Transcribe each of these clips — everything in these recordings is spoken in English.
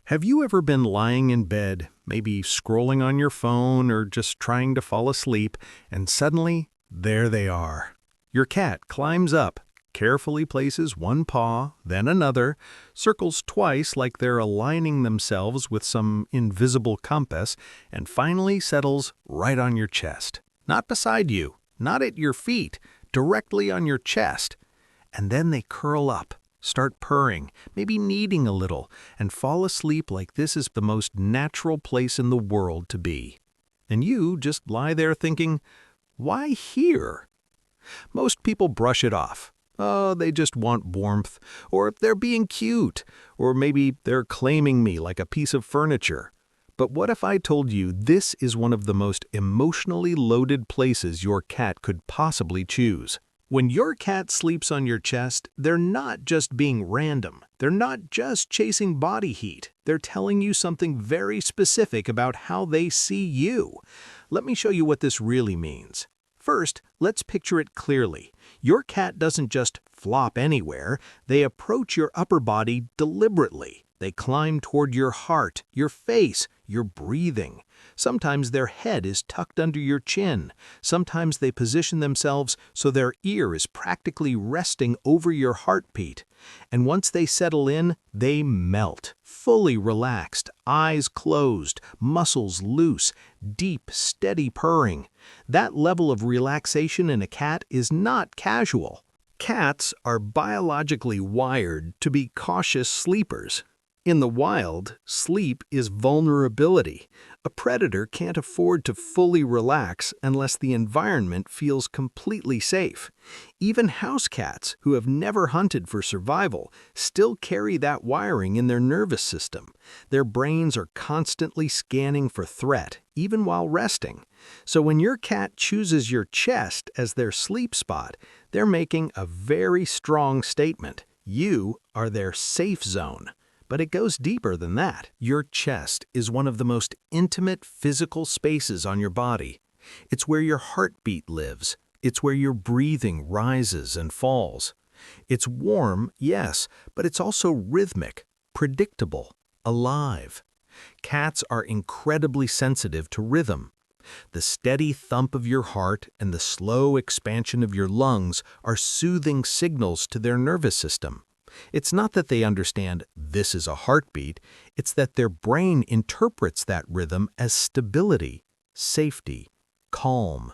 Have you ever been lying in bed, maybe scrolling on your phone or just trying to fall asleep, and suddenly, there they are? Your cat climbs up, carefully places one paw, then another, circles twice like they're aligning themselves with some invisible compass, and finally settles right on your chest. Not beside you, not at your feet, directly on your chest. And then they curl up, start purring, maybe kneading a little, and fall asleep like this is the most natural place in the world to be. And you just lie there thinking, why here? Most people brush it off. Oh, they just want warmth, or they're being cute, or maybe they're claiming me like a piece of furniture. But what if I told you this is one of the most emotionally loaded places your cat could possibly choose? When your cat sleeps on your chest, they're not just being random. They're not just chasing body heat. They're telling you something very specific about how they see you. Let me show you what this really means. First, let's picture it clearly. Your cat doesn't just flop anywhere. They approach your upper body deliberately. They climb toward your heart, your face, your breathing. Sometimes their head is tucked under your chin. Sometimes they position themselves so their ear is practically resting over your heartbeat. And once they settle in, they melt, fully relaxed, eyes closed, muscles loose, deep, steady purring. That level of relaxation in a cat is not casual. Cats are biologically wired to be cautious sleepers. In the wild, sleep is vulnerability. A predator can't afford to fully relax unless the environment feels completely safe. Even house cats, who have never hunted for survival, still carry that wiring in their nervous system. Their brains are constantly scanning for threat, even while resting. So when your cat chooses your chest as their sleep spot, they're making a very strong statement. You are their safe zone. But it goes deeper than that. Your chest is one of the most intimate physical spaces on your body. It's where your heartbeat lives. It's where your breathing rises and falls. It's warm, yes, but it's also rhythmic, predictable, alive. Cats are incredibly sensitive to rhythm. The steady thump of your heart and the slow expansion of your lungs are soothing signals to their nervous system. It's not that they understand this is a heartbeat, it's that their brain interprets that rhythm as stability, safety, calm.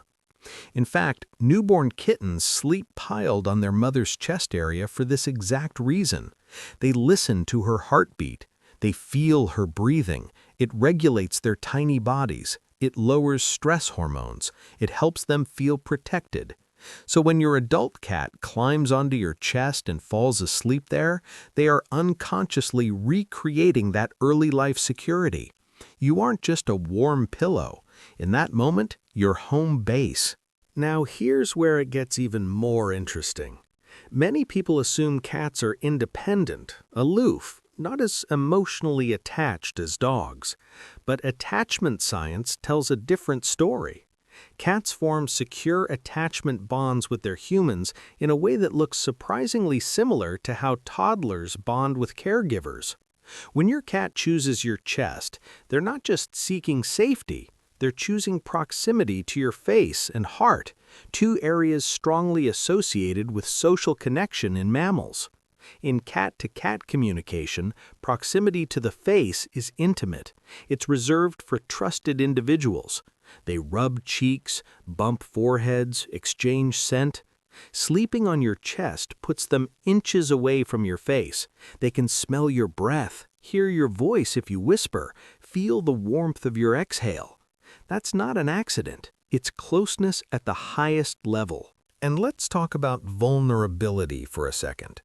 In fact, newborn kittens sleep piled on their mother's chest area for this exact reason. They listen to her heartbeat, they feel her breathing, it regulates their tiny bodies, it lowers stress hormones, it helps them feel protected. So when your adult cat climbs onto your chest and falls asleep there, they are unconsciously recreating that early life security. You aren't just a warm pillow. In that moment, you're home base. Now here's where it gets even more interesting. Many people assume cats are independent, aloof, not as emotionally attached as dogs. But attachment science tells a different story. Cats form secure attachment bonds with their humans in a way that looks surprisingly similar to how toddlers bond with caregivers. When your cat chooses your chest, they're not just seeking safety, they're choosing proximity to your face and heart, two areas strongly associated with social connection in mammals. In cat-to-cat communication, proximity to the face is intimate. It's reserved for trusted individuals. They rub cheeks, bump foreheads, exchange scent. Sleeping on your chest puts them inches away from your face. They can smell your breath, hear your voice if you whisper, feel the warmth of your exhale. That's not an accident. It's closeness at the highest level. And let's talk about vulnerability for a second.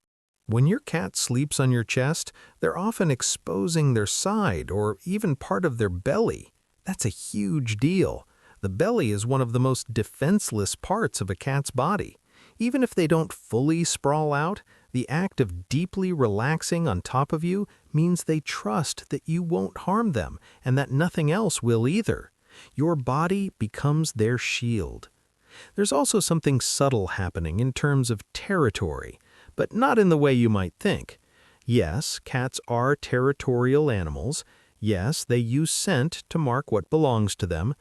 When your cat sleeps on your chest, they're often exposing their side or even part of their belly. That's a huge deal. The belly is one of the most defenseless parts of a cat's body. Even if they don't fully sprawl out, the act of deeply relaxing on top of you means they trust that you won't harm them and that nothing else will either. Your body becomes their shield. There's also something subtle happening in terms of territory, but not in the way you might think. Yes, cats are territorial animals. Yes, they use scent to mark what belongs to them.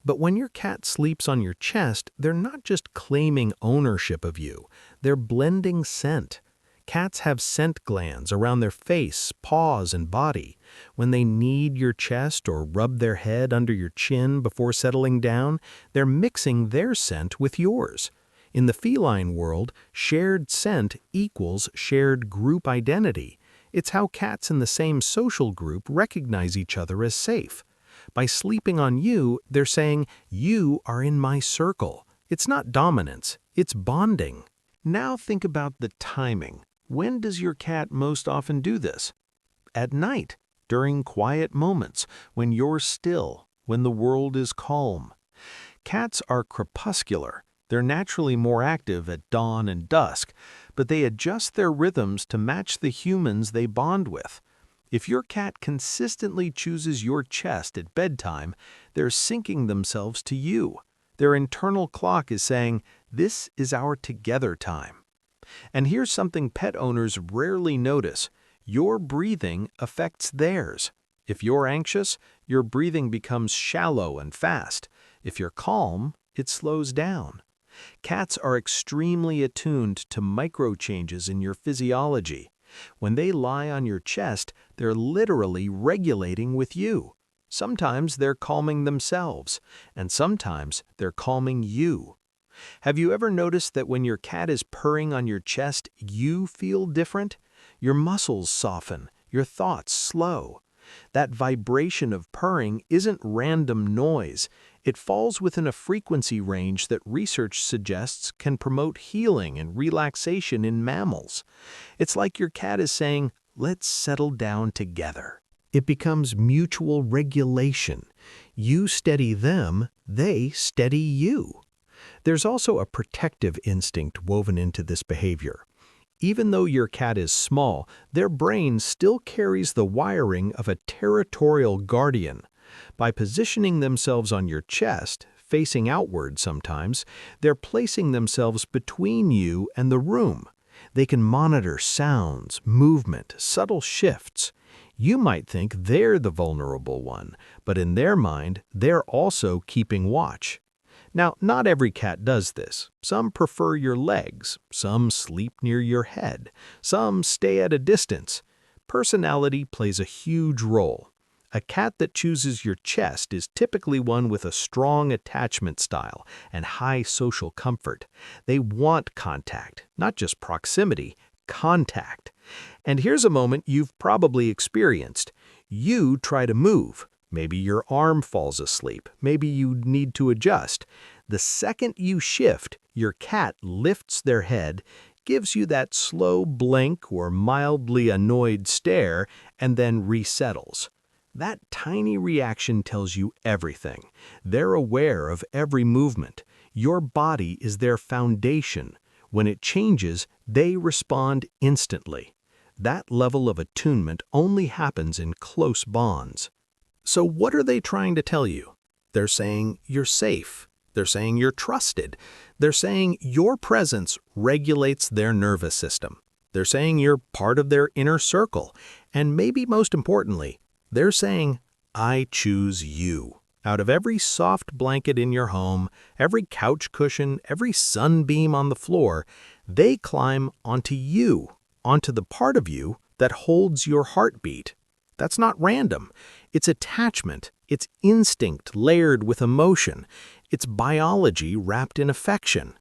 But when your cat sleeps on your chest, they're not just claiming ownership of you, they're blending scent. Cats have scent glands around their face, paws, and body. When they knead your chest or rub their head under your chin before settling down, they're mixing their scent with yours. In the feline world, shared scent equals shared group identity. It's how cats in the same social group recognize each other as safe. By sleeping on you, they're saying, "You are in my circle." It's not dominance, it's bonding. Now think about the timing. When does your cat most often do this? At night, during quiet moments, when you're still, when the world is calm. Cats are crepuscular. They're naturally more active at dawn and dusk, but they adjust their rhythms to match the humans they bond with. If your cat consistently chooses your chest at bedtime, they're syncing themselves to you. Their internal clock is saying, "This is our together time." And here's something pet owners rarely notice. Your breathing affects theirs. If you're anxious, your breathing becomes shallow and fast. If you're calm, it slows down. Cats are extremely attuned to micro changes in your physiology. When they lie on your chest, they're literally regulating with you. Sometimes they're calming themselves, and sometimes they're calming you. Have you ever noticed that when your cat is purring on your chest, you feel different? Your muscles soften, your thoughts slow. That vibration of purring isn't random noise. It falls within a frequency range that research suggests can promote healing and relaxation in mammals. It's like your cat is saying, "Let's settle down together." It becomes mutual regulation. You steady them, they steady you. There's also a protective instinct woven into this behavior. Even though your cat is small, their brain still carries the wiring of a territorial guardian. By positioning themselves on your chest, facing outward sometimes, they're placing themselves between you and the room. They can monitor sounds, movement, subtle shifts. You might think they're the vulnerable one, but in their mind, they're also keeping watch. Now, not every cat does this. Some prefer your legs, some sleep near your head, some stay at a distance. Personality plays a huge role. A cat that chooses your chest is typically one with a strong attachment style and high social comfort. They want contact, not just proximity, contact. And here's a moment you've probably experienced. You try to move. Maybe your arm falls asleep. Maybe you need to adjust. The second you shift, your cat lifts their head, gives you that slow blink or mildly annoyed stare, and then resettles. That tiny reaction tells you everything. They're aware of every movement. Your body is their foundation. When it changes, they respond instantly. That level of attunement only happens in close bonds. So what are they trying to tell you? They're saying you're safe. They're saying you're trusted. They're saying your presence regulates their nervous system. They're saying you're part of their inner circle. And maybe most importantly, they're saying, "I choose you." Out of every soft blanket in your home, every couch cushion, every sunbeam on the floor, they climb onto you, onto the part of you that holds your heartbeat. That's not random. It's attachment. It's instinct layered with emotion. It's biology wrapped in affection.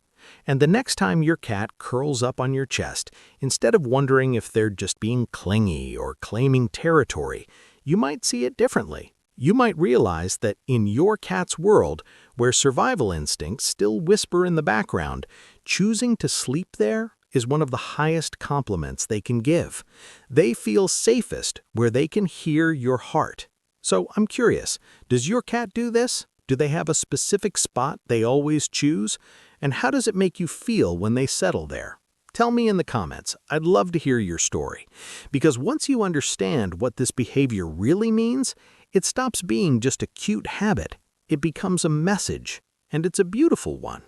And the next time your cat curls up on your chest, instead of wondering if they're just being clingy or claiming territory, you might see it differently. You might realize that in your cat's world, where survival instincts still whisper in the background, choosing to sleep there is one of the highest compliments they can give. They feel safest where they can hear your heart. So I'm curious, does your cat do this? Do they have a specific spot they always choose? And how does it make you feel when they settle there? Tell me in the comments. I'd love to hear your story. Because once you understand what this behavior really means, it stops being just a cute habit. It becomes a message, and it's a beautiful one.